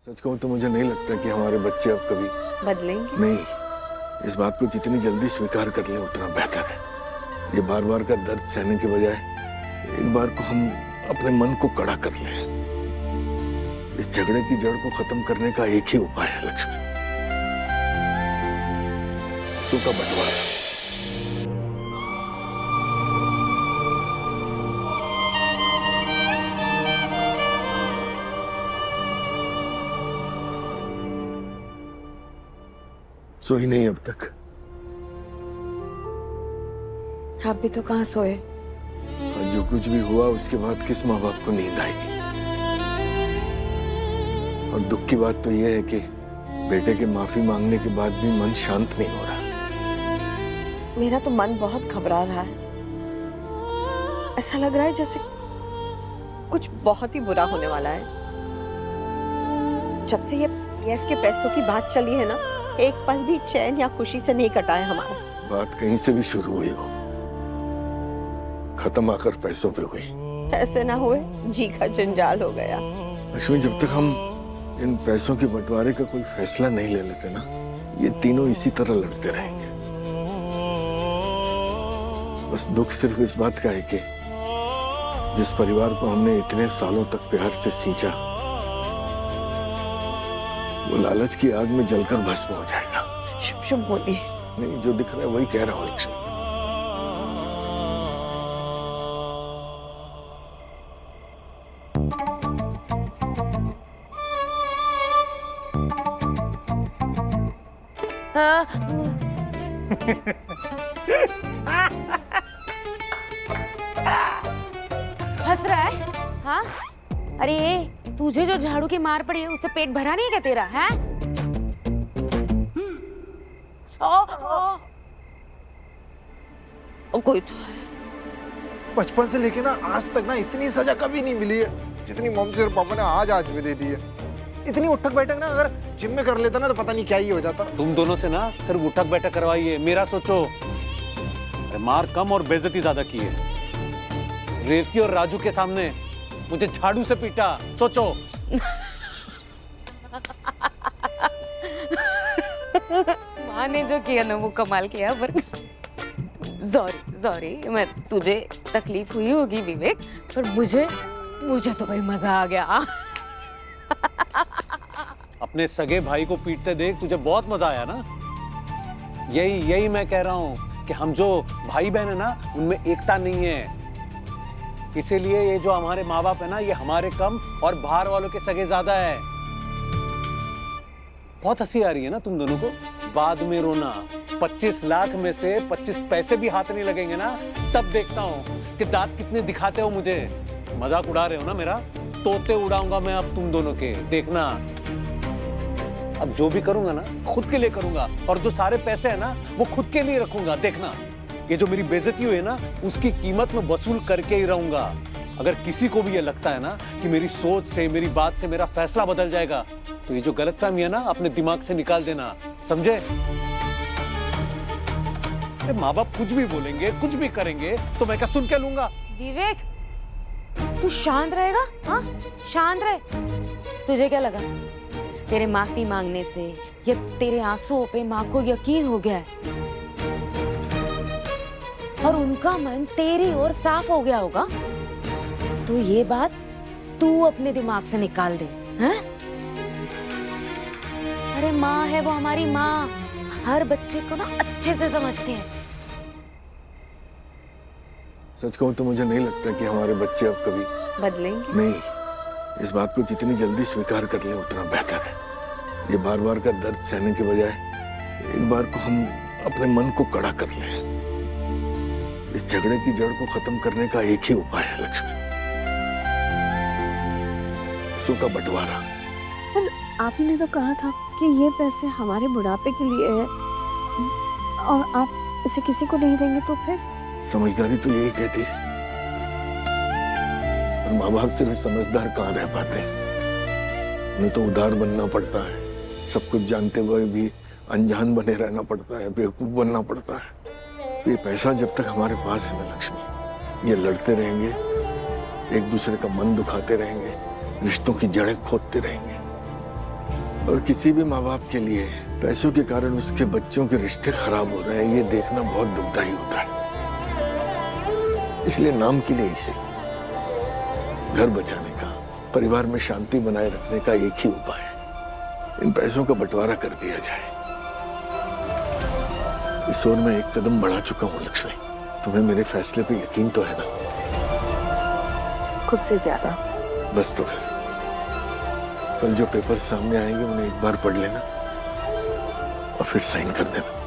सच कहूँ तो मुझे नहीं लगता कि हमारे बच्चे अब कभी बदलेंगे। नहीं, इस बात को जितनी जल्दी स्वीकार कर लें उतना बेहतर है। ये बार बार का दर्द सहने के बजाय एक बार को हम अपने मन को कड़ा कर लें। इस झगड़े की जड़ को खत्म करने का एक ही उपाय है लक्ष्मी, आंसू का बंटवारा। सोई नहीं अब तक। आप भी तो कहाँ सोए। और जो कुछ भी हुआ उसके बाद किस माँ बाप को नींद आएगी। और दुख की बात तो यह है कि बेटे के माफी मांगने के बाद भी मन शांत नहीं हो रहा। मेरा तो मन बहुत घबरा रहा है। ऐसा लग रहा है जैसे कुछ बहुत ही बुरा होने वाला है। जब से ये पीएफ के पैसों की बात चली है ना, एक पल भी चैन या खुशी से नहीं कटा है हमारा। बात कहीं से भी शुरू हुई हो, खत्म आकर पैसों पे हुई। ऐसे ना हुए जी का जंजाल हो गया। लक्ष्मी, जब तक हम इन पैसों के बंटवारे का कोई फैसला नहीं ले लेते ना, ये तीनों इसी तरह लड़ते रहेंगे। बस दुख सिर्फ इस बात का है कि जिस परिवार को हमने इतने सालों तक प्यार से सींचा, वो लालच की आग में जलकर भस्म हो जाएगा। शुभ शुभ बोलिए। नहीं, जो दिख रहा है वही कह रहा हूँ लक्ष्मी। हंस रहा है? हाँ? अरे तुझे जो झाड़ू की मार पड़ी है उससे पेट भरा नहीं क्या तेरा? है? कोई तो बचपन से लेके ना आज तक ना इतनी सजा कभी नहीं मिली है जितनी मम्मी और पापा ने आज में दे दी है। इतनी उठक बैठक ना अगर जिम में कर लेता ना तो पता नहीं क्या ही हो जाता। तुम दोनों से ना सिर्फ उठक बैठक करवाई है, मेरा सोचो। अरे मार कम और बेइज्जती ज्यादा की है। रेवती और राजू के सामने मुझे झाड़ू से पीटा, सोचो। माँ ने जो किया ना वो कमाल किया। पर सॉरी मैं तुझे तकलीफ हुई होगी विवेक, पर मुझे तो भाई मजा आ गया। अपने सगे भाई को पीटते देख तुझे बहुत मजा आया ना। यही मैं कह रहा हूँ कि हम जो भाई बहन है ना उनमें एकता नहीं है। इसीलिए ये जो हमारे माँ बाप है ना, ये हमारे कम और बाहर वालों के सगे ज्यादा है। बहुत हंसी आ रही है ना तुम दोनों को। बाद में रोना। 25 लाख में से 25 पैसे भी हाथ नहीं लगेंगे ना, तब देखता हूँ कि दांत कितने दिखाते हो मुझे। मजाक उड़ा रहे हो ना मेरा? तोते उड़ाऊंगा मैं अब तुम दोनों के, देखना। अब जो भी करूंगा ना खुद के लिए करूंगा, और जो सारे पैसे है ना वो खुद के लिए रखूंगा, देखना। ये जो मेरी बेइज्जती हुई है ना उसकी कीमत में वसूल करके ही रहूंगा। अगर किसी को भी ये लगता है ना कि मेरी सोच से, मेरी बात से मेरा फैसला बदल जाएगा, तो ये जो गलतफहमी है ना अपने दिमाग से निकाल देना, समझे? माँ बाप कुछ भी बोलेंगे, कुछ भी करेंगे तो मैं क्या सुन के लूंगा? विवेक तू शांत रहेगा? हाँ शांत रहे। तुझे क्या लगा तेरे माफी मांगने से या तेरे आंसुओं पे माँ को यकीन हो गया है और उनका मन तेरी ओर साफ हो गया होगा? तो ये बात तू अपने दिमाग से निकाल दे। हैं? अरे माँ है वो हमारी माँ, हर बच्चे को ना अच्छे से समझती है। सच कहूँ तो मुझे नहीं लगता कि हमारे बच्चे अब कभी बदलेंगे। नहीं, इस बात को जितनी जल्दी स्वीकार कर लें उतना बेहतर है। ये बार बार का दर्द सहने के बजाय एक बार को हम अपने मन को कड़ा कर लें। इस झगड़े की जड़ को खत्म करने का एक ही उपाय है लक्ष्मी, आंसू का बंटवारा। पर आपने तो कहा था कि ये पैसे हमारे बुढ़ापे के लिए है, और आप इसे किसी को नहीं देंगे तो फिर? समझदारी तो यही कहती है, और माँ बाप सिर्फ समझदार कहाँ रह पाते हैं। उन्हें तो उदार बनना पड़ता है, सब कुछ जानते हुए भी अनजान बने रहना पड़ता है, बेवकूफ बनना पड़ता है। तो ये पैसा जब तक हमारे पास है ना लक्ष्मी, ये लड़ते रहेंगे, एक दूसरे का मन दुखाते रहेंगे, रिश्तों की जड़ें खोदते रहेंगे। और किसी भी माँ बाप के लिए पैसों के कारण उसके बच्चों के रिश्ते खराब हो रहे हैं, ये देखना बहुत दुखदाई होता है। इसलिए नाम के लिए ही सही, घर बचाने का, परिवार में शांति बनाए रखने का एक ही उपाय है, इन पैसों का बंटवारा कर दिया जाए। इस ओर मैं एक कदम बढ़ा चुका हूँ लक्ष्मी। तुम्हें मेरे फैसले पे यकीन तो है ना? खुद से ज्यादा। बस तो फिर कल जो पेपर सामने आएंगे उन्हें एक बार पढ़ लेना और फिर साइन कर देना।